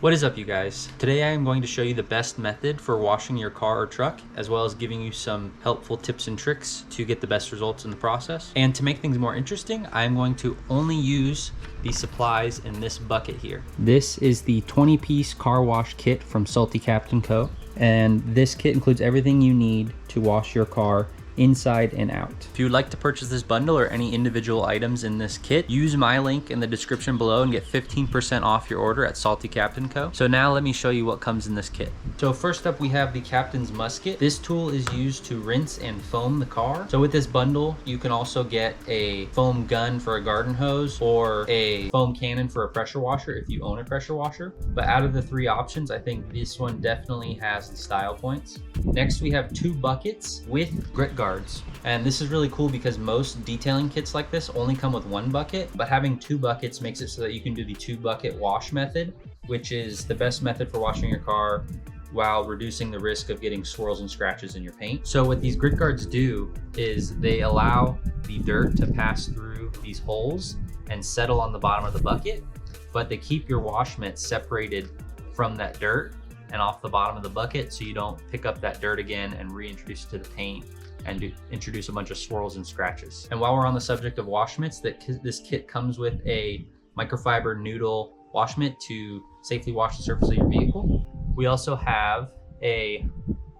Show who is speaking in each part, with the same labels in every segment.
Speaker 1: What is up, you guys? Today I am going to show you the best method for washing your car or truck, as well as giving you some helpful tips and tricks to get the best results in the process. And to make things more interesting, I'm going to only use the supplies in this bucket here. This is the 20-piece car wash kit from Salty Captain Co. And this kit includes everything you need to wash your car inside and out. If you would like to purchase this bundle or any individual items in this kit, use my link in the description below and get 15% off your order at Salty Captain Co. So now let me show you what comes in this kit. So first up, we have the Captain's Musket. This tool is used to rinse and foam the car. So with this bundle, you can also get a foam gun for a garden hose or a foam cannon for a pressure washer if you own a pressure washer. But out of the three options, I think this one definitely has the style points. Next, we have 2 buckets with grit guards. And this is really cool because most detailing kits like this only come with 1 bucket, but having 2 buckets makes it so that you can do the 2-bucket wash method, which is the best method for washing your car while reducing the risk of getting swirls and scratches in your paint. So what these grit guards do is they allow the dirt to pass through these holes and settle on the bottom of the bucket, but they keep your wash mitt separated from that dirt and off the bottom of the bucket, so you don't pick up that dirt again and reintroduce it to the paint and introduce a bunch of swirls and scratches. And while we're on the subject of wash mitts, this kit comes with a microfiber noodle wash mitt to safely wash the surface of your vehicle. We also have a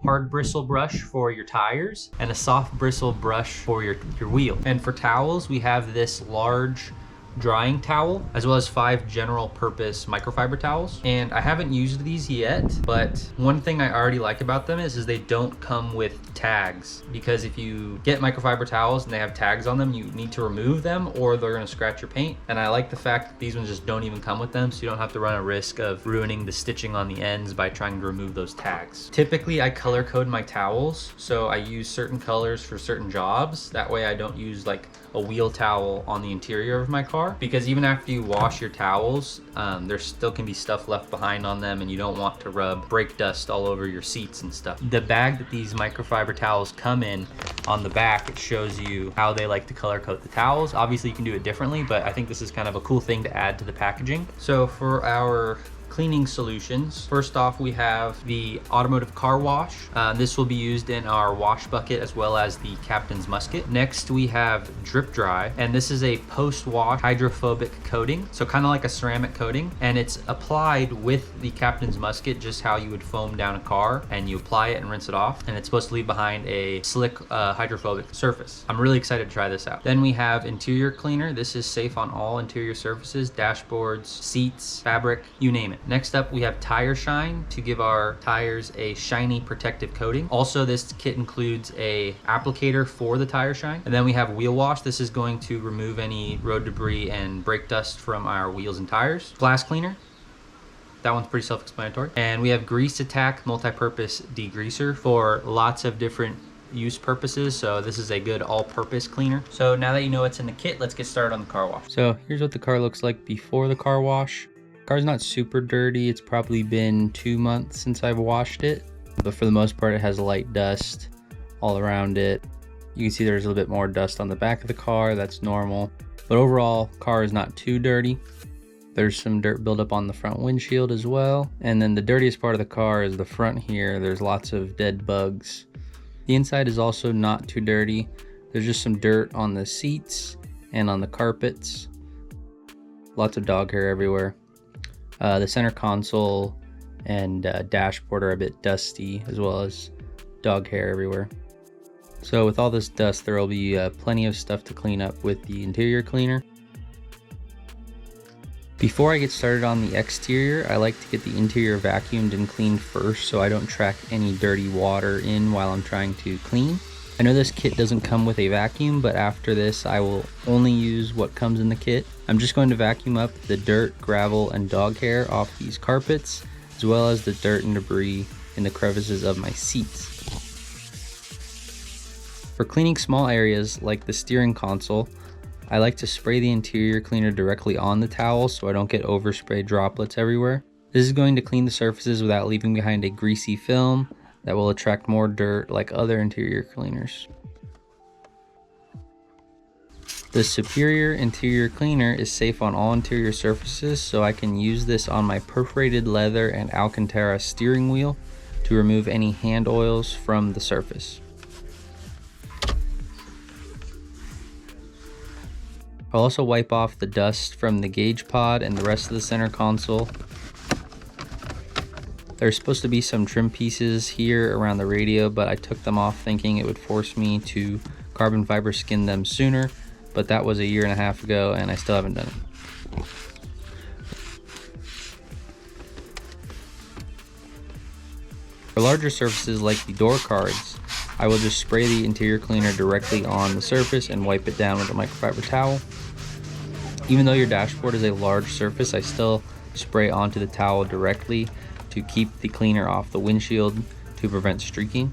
Speaker 1: hard bristle brush for your tires and a soft bristle brush for your wheel. And for towels, we have this large drying towel, as well as 5 general purpose microfiber towels. And I haven't used these yet, but one thing I already like about them is they don't come with tags, because if you get microfiber towels and they have tags on them, you need to remove them or they're going to scratch your paint. And I like the fact that these ones just don't even come with them, so you don't have to run a risk of ruining the stitching on the ends by trying to remove those tags. Typically I color code my towels, so I use certain colors for certain jobs. That way I don't use like a wheel towel on the interior of my car, because even after you wash your towels, there still can be stuff left behind on them, and you don't want to rub brake dust all over your seats and stuff. The bag that these microfiber towels come in, on the back, it shows you how they like to color code the towels. Obviously you can do it differently, but I think this is kind of a cool thing to add to the packaging. So for our cleaning solutions, first off, we have the automotive car wash. This will be used in our wash bucket as well as the Captain's Musket. Next, we have drip dry, and this is a post-wash hydrophobic coating, so kind of like a ceramic coating, and it's applied with the Captain's Musket just how you would foam down a car, and you apply it and rinse it off, and it's supposed to leave behind a slick hydrophobic surface. I'm really excited to try this out. Then we have interior cleaner. This is safe on all interior surfaces, dashboards, seats, fabric, you name it. Next up, we have tire shine to give our tires a shiny protective coating. Also, this kit includes a applicator for the tire shine. And then we have wheel wash. This is going to remove any road debris and brake dust from our wheels and tires. Glass cleaner. That one's pretty self-explanatory. And we have grease attack multi-purpose degreaser for lots of different use purposes, so this is a good all-purpose cleaner. So now that you know what's in the kit, let's get started on the car wash. So here's what the car looks like before the car wash. Car's not super dirty. It's probably been 2 months since I've washed it, but for the most part it has light dust all around it. You can see there's a little bit more dust on the back of the car. That's normal, but overall car is not too dirty. There's some dirt buildup on the front windshield as well, and then the dirtiest part of the car is the front here. There's lots of dead bugs. The inside is also not too dirty. There's just some dirt on the seats and on the carpets. Lots of dog hair everywhere. The center console and dashboard are a bit dusty, as well as dog hair everywhere. So with all this dust, there will be plenty of stuff to clean up with the interior cleaner. Before I get started on the exterior, I like to get the interior vacuumed and cleaned first, so I don't track any dirty water in while I'm trying to clean. I know this kit doesn't come with a vacuum, but after this I will only use what comes in the kit. I'm just going to vacuum up the dirt, gravel, and dog hair off these carpets, as well as the dirt and debris in the crevices of my seats. For cleaning small areas like the steering console, I like to spray the interior cleaner directly on the towel so I don't get overspray droplets everywhere. This is going to clean the surfaces without leaving behind a greasy film that will attract more dirt like other interior cleaners. The Superior Interior Cleaner is safe on all interior surfaces, so I can use this on my perforated leather and Alcantara steering wheel to remove any hand oils from the surface. I'll also wipe off the dust from the gauge pod and the rest of the center console. There's supposed to be some trim pieces here around the radio, but I took them off thinking it would force me to carbon fiber skin them sooner, but that was a year and a half ago and I still haven't done it. For larger surfaces like the door cards, I will just spray the interior cleaner directly on the surface and wipe it down with a microfiber towel. Even though your dashboard is a large surface, I still spray onto the towel directly to keep the cleaner off the windshield to prevent streaking.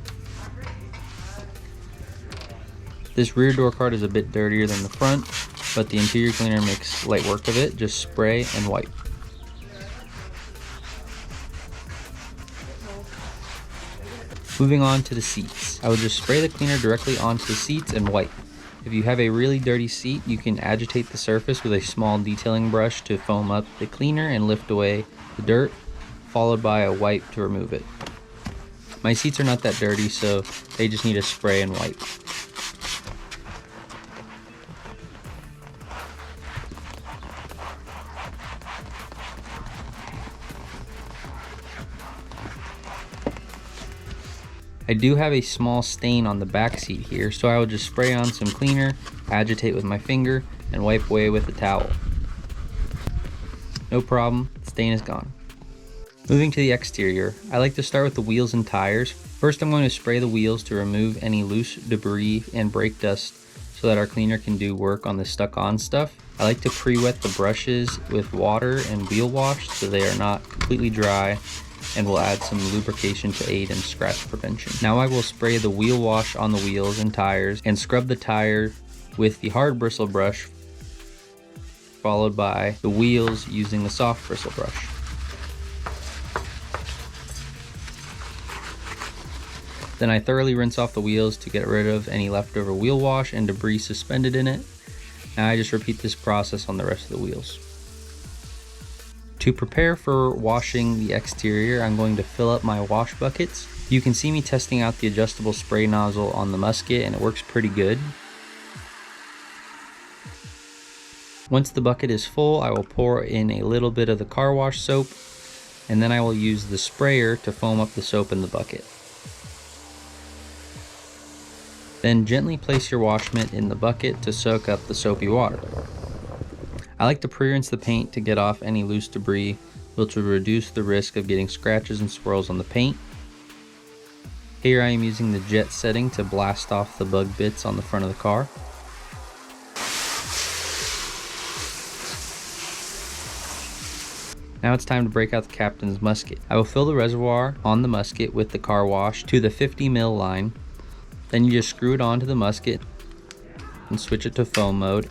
Speaker 1: This rear door card is a bit dirtier than the front, but the interior cleaner makes light work of it. Just spray and wipe. Moving on to the seats. I would just spray the cleaner directly onto the seats and wipe. If you have a really dirty seat, you can agitate the surface with a small detailing brush to foam up the cleaner and lift away the dirt, followed by a wipe to remove it. My seats are not that dirty, so they just need a spray and wipe. I do have a small stain on the back seat here, so I will just spray on some cleaner, agitate with my finger, and wipe away with a towel. No problem, the stain is gone. Moving to the exterior, I like to start with the wheels and tires. First, I'm going to spray the wheels to remove any loose debris and brake dust so that our cleaner can do work on the stuck-on stuff. I like to pre-wet the brushes with water and wheel wash so they are not completely dry, and will add some lubrication to aid in scratch prevention. Now I will spray the wheel wash on the wheels and tires and scrub the tire with the hard bristle brush, followed by the wheels using the soft bristle brush. Then I thoroughly rinse off the wheels to get rid of any leftover wheel wash and debris suspended in it. Now I just repeat this process on the rest of the wheels. To prepare for washing the exterior, I'm going to fill up my wash buckets. You can see me testing out the adjustable spray nozzle on the Musket and it works pretty good. Once the bucket is full, I will pour in a little bit of the car wash soap, and then I will use the sprayer to foam up the soap in the bucket. Then gently place your wash mitt in the bucket to soak up the soapy water. I like to pre-rinse the paint to get off any loose debris, which will reduce the risk of getting scratches and swirls on the paint. Here I am using the jet setting to blast off the bug bits on the front of the car. Now it's time to break out the captain's musket. I will fill the reservoir on the musket with the car wash to the 50 ml line. Then you just screw it onto the musket and switch it to foam mode.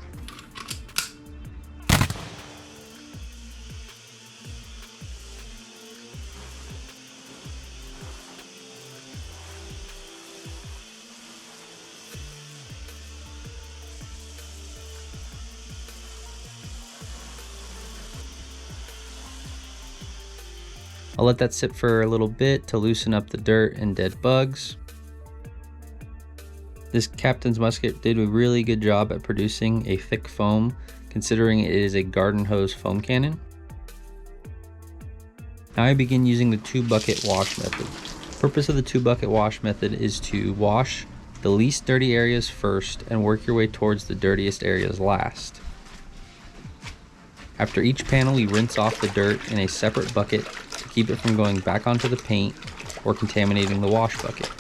Speaker 1: I'll let that sit for a little bit to loosen up the dirt and dead bugs. This captain's musket did a really good job at producing a thick foam, considering it is a garden hose foam cannon. Now I begin using the 2-bucket wash method. The purpose of the 2-bucket wash method is to wash the least dirty areas first and work your way towards the dirtiest areas last. After each panel, you rinse off the dirt in a separate bucket to keep it from going back onto the paint or contaminating the wash bucket.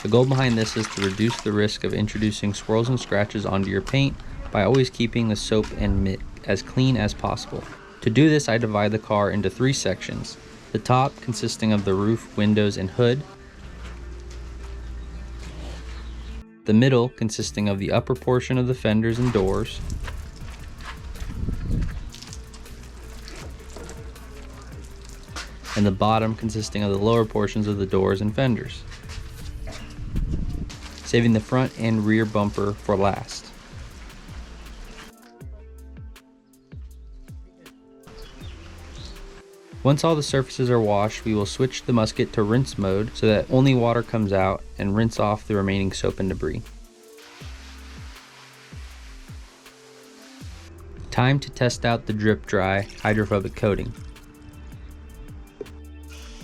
Speaker 1: The goal behind this is to reduce the risk of introducing swirls and scratches onto your paint by always keeping the soap and mitt as clean as possible. To do this, I divide the car into 3 sections. The top consisting of the roof, windows, and hood. The middle consisting of the upper portion of the fenders and doors. And the bottom consisting of the lower portions of the doors and fenders, saving the front and rear bumper for last. Once all the surfaces are washed, we will switch the musket to rinse mode so that only water comes out, and rinse off the remaining soap and debris. Time to test out the drip dry hydrophobic coating.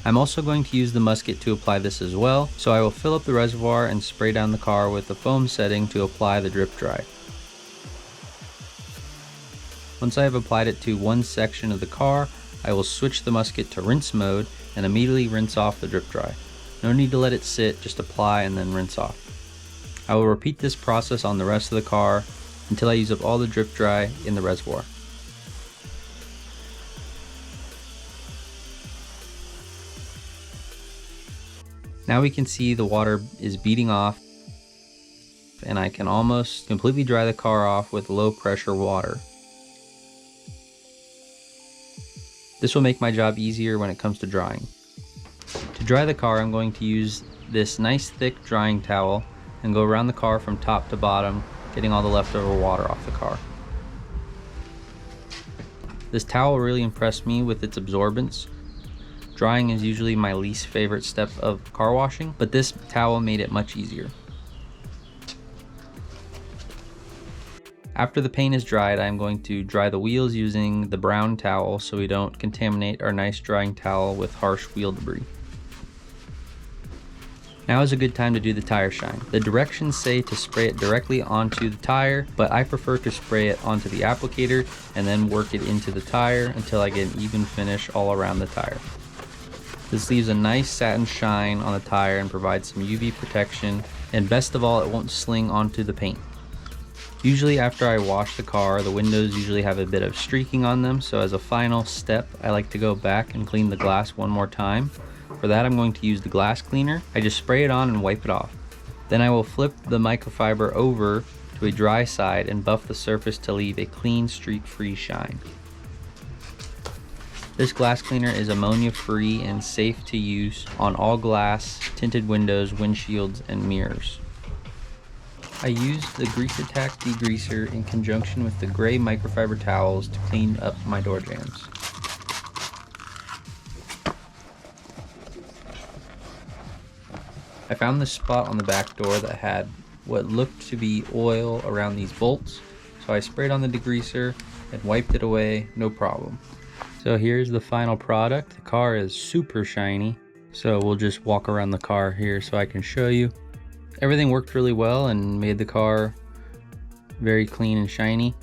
Speaker 1: I'm also going to use the musket to apply this as well, so I will fill up the reservoir and spray down the car with the foam setting to apply the drip dry. Once I have applied it to one section of the car, I will switch the musket to rinse mode and immediately rinse off the drip dry. No need to let it sit, just apply and then rinse off. I will repeat this process on the rest of the car until I use up all the drip dry in the reservoir. Now we can see the water is beating off, and I can almost completely dry the car off with low pressure water. This will make my job easier when it comes to drying. To dry the car, I'm going to use this nice thick drying towel and go around the car from top to bottom, getting all the leftover water off the car. This towel really impressed me with its absorbance. Drying is usually my least favorite step of car washing, but this towel made it much easier. After the paint is dried, I'm going to dry the wheels using the brown towel so we don't contaminate our nice drying towel with harsh wheel debris. Now is a good time to do the tire shine. The directions say to spray it directly onto the tire, but I prefer to spray it onto the applicator and then work it into the tire until I get an even finish all around the tire. This leaves a nice satin shine on the tire and provides some UV protection, and best of all, it won't sling onto the paint. Usually after I wash the car, the windows usually have a bit of streaking on them, so as a final step, I like to go back and clean the glass one more time. For that, I'm going to use the glass cleaner. I just spray it on and wipe it off. Then I will flip the microfiber over to a dry side and buff the surface to leave a clean, streak-free shine. This glass cleaner is ammonia-free and safe to use on all glass, tinted windows, windshields, and mirrors. I used the Grease Attack degreaser in conjunction with the gray microfiber towels to clean up my door jambs. I found this spot on the back door that had what looked to be oil around these bolts, so I sprayed on the degreaser and wiped it away, no problem. So here's the final product. The car is super shiny, so we'll just walk around the car here so I can show you. Everything worked really well and made the car very clean and shiny.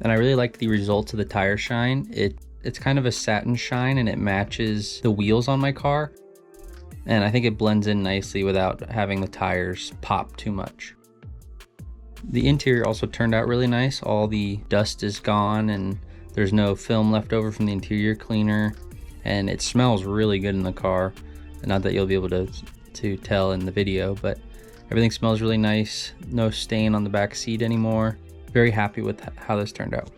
Speaker 1: And I really like the results of the tire shine. It's kind of a satin shine and it matches the wheels on my car. And I think it blends in nicely without having the tires pop too much. The interior also turned out really nice. All the dust is gone and there's no film left over from the interior cleaner. And it smells really good in the car. Not that you'll be able to tell in the video, but everything smells really nice. No stain on the back seat anymore. Very happy with how this turned out.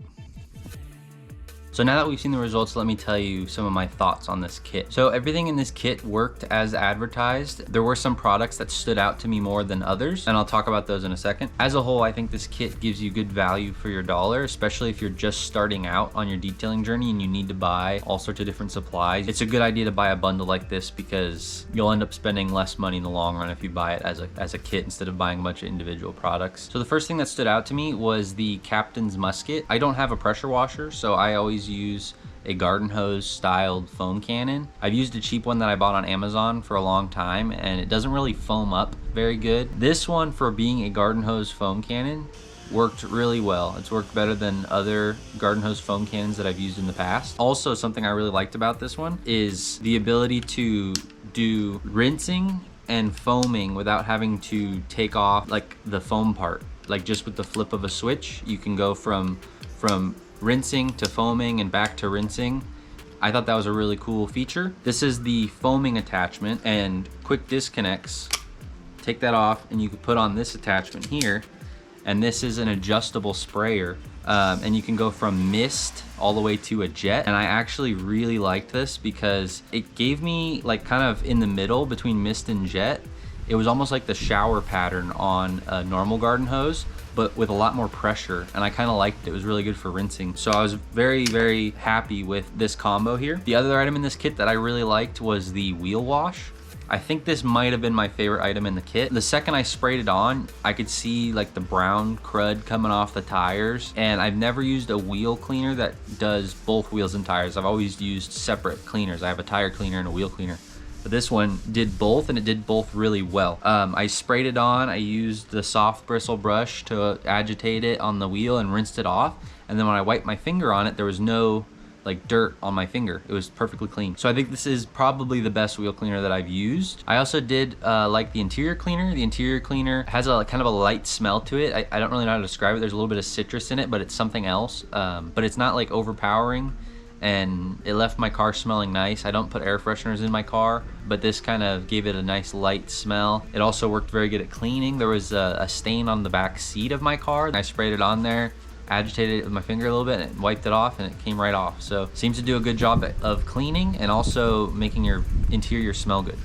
Speaker 1: So now that we've seen the results, let me tell you some of my thoughts on this kit. So everything in this kit worked as advertised. There were some products that stood out to me more than others, and I'll talk about those in a second. As a whole, I think this kit gives you good value for your dollar, especially if you're just starting out on your detailing journey and you need to buy all sorts of different supplies. It's a good idea to buy a bundle like this because you'll end up spending less money in the long run if you buy it as a kit instead of buying a bunch of individual products. So the first thing that stood out to me was the Captain's musket. I don't have a pressure washer, so I always use a garden hose styled foam cannon. I've used a cheap one that I bought on Amazon for a long time and it doesn't really foam up very good. This one, for being a garden hose foam cannon, worked really well. It's worked better than other garden hose foam cannons that I've used in the past. Also, something I really liked about this one is the ability to do rinsing and foaming without having to take off like the foam part. Like just with the flip of a switch, you can go from rinsing to foaming and back to rinsing. I thought that was a really cool feature. This is the foaming attachment and quick disconnects. Take that off and you can put on this attachment here. And this is an adjustable sprayer. And you can go from mist all the way to a jet. And I actually really liked this because it gave me like kind of in the middle between mist and jet. It was almost like the shower pattern on a normal garden hose, but with a lot more pressure, and I kind of liked it. It was really good for rinsing. So I was very, very happy with this combo here. The other item in this kit that I really liked was the wheel wash. I think this might have been my favorite item in the kit. The second I sprayed it on, I could see like the brown crud coming off the tires, and I've never used a wheel cleaner that does both wheels and tires. I've always used separate cleaners. I have a tire cleaner and a wheel cleaner. But this one did both, and it did both really well. I sprayed it on, I used the soft bristle brush to agitate it on the wheel and rinsed it off. And then when I wiped my finger on it, there was no like dirt on my finger. It was perfectly clean. So I think this is probably the best wheel cleaner that I've used. I also did like the interior cleaner. The interior cleaner has a kind of a light smell to it. I don't really know how to describe it. There's a little bit of citrus in it, but it's something else. But it's not like overpowering, and it left my car smelling nice. I don't put air fresheners in my car, but this kind of gave it a nice light smell. It also worked very good at cleaning. There was a stain on the back seat of my car, and I sprayed it on there, agitated it with my finger a little bit, and wiped it off, and it came right off. So seems to do a good job of cleaning and also making your interior smell good.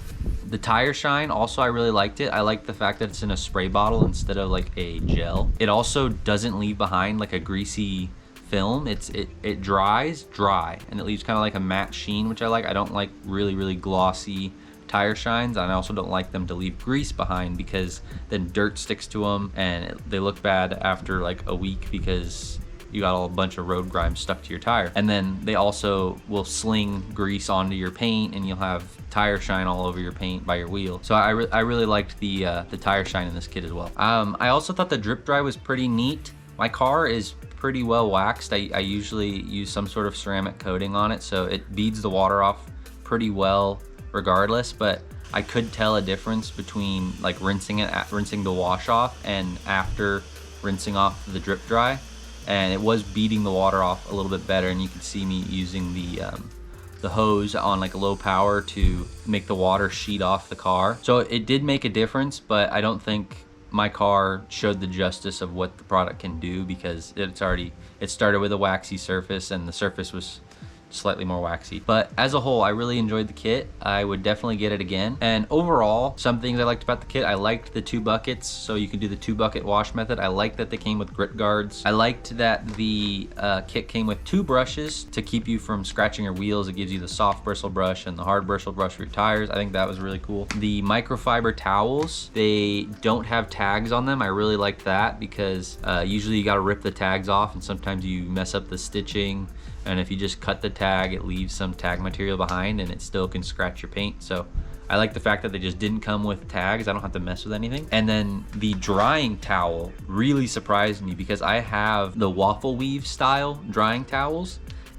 Speaker 1: The tire shine also, I really liked it. I like the fact that it's in a spray bottle instead of like a gel. It also doesn't leave behind like a greasy film. It dries dry, and it leaves kind of like a matte sheen, which I like. I don't like really glossy tire shines, and I also don't like them to leave grease behind, because then dirt sticks to them and they look bad after like a week because you got a bunch of road grime stuck to your tire. And then they also will sling grease onto your paint, and you'll have tire shine all over your paint by your wheel. So I really liked the tire shine in this kit as well. I also thought the drip dry was pretty neat. My car is pretty well waxed. I usually use some sort of ceramic coating on it, so it beads the water off pretty well regardless, but I could tell a difference between like rinsing the wash off and after rinsing off the drip dry, and it was beating the water off a little bit better. And you can see me using the hose on like low power to make the water sheet off the car. So it did make a difference, but I don't think my car showed the justice of what the product can do, because it started with a waxy surface, and the surface was slightly more waxy. But as a whole, I really enjoyed the kit. I would definitely get it again. And overall, some things I liked about the kit: I liked the 2 buckets, so you can do the 2-bucket wash method. I liked that they came with grit guards. I liked that the kit came with 2 brushes to keep you from scratching your wheels. It gives you the soft bristle brush and the hard bristle brush for your tires. I think that was really cool. The microfiber towels, they don't have tags on them. I really liked that, because usually you got to rip the tags off, and sometimes you mess up the stitching, and if you just cut the tag, it leaves some tag material behind, and it still can scratch your paint. So I like the fact that they just didn't come with tags. I don't have to mess with anything. And then the drying towel really surprised me, because I have the waffle weave style drying towels,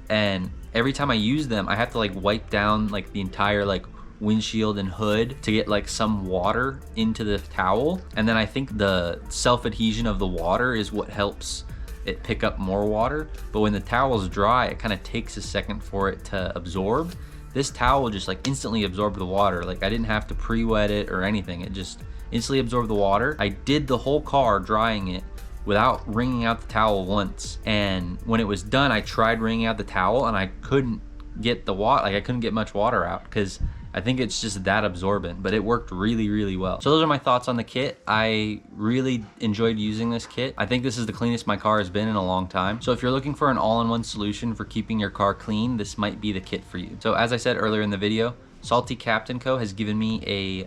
Speaker 1: and every time I use them, I have to like wipe down like the entire like windshield and hood to get like some water into the towel. And then I think the self-adhesion of the water is what helps it pick up more water. But when the towel's dry, it kind of takes a second for it to absorb. This towel just like instantly absorbed the water. Like I didn't have to pre-wet it or anything. It just instantly absorbed the water. I did the whole car drying it without wringing out the towel once. And when it was done, I tried wringing out the towel, and I couldn't get the water, like I couldn't get much water out, because I think it's just that absorbent. But it worked really well. So those are my thoughts on the kit. I really enjoyed using this kit. I think this is the cleanest my car has been in a long time. So if you're looking for an all-in-one solution for keeping your car clean, this might be the kit for you. So as I said earlier in the video, Salty Captain Co. has given me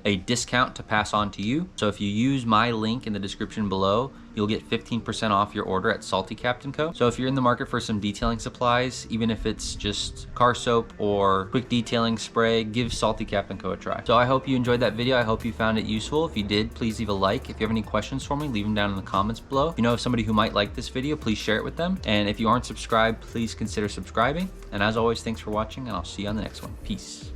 Speaker 1: a discount to pass on to you. So if you use my link in the description below, you'll get 15% off your order at Salty Captain Co. So if you're in the market for some detailing supplies, even if it's just car soap or quick detailing spray, give Salty Captain Co. a try. So I hope you enjoyed that video. I hope you found it useful. If you did, please leave a like. If you have any questions for me, leave them down in the comments below. If you know of somebody who might like this video, please share it with them. And if you aren't subscribed, please consider subscribing. And as always, thanks for watching, and I'll see you on the next one. Peace.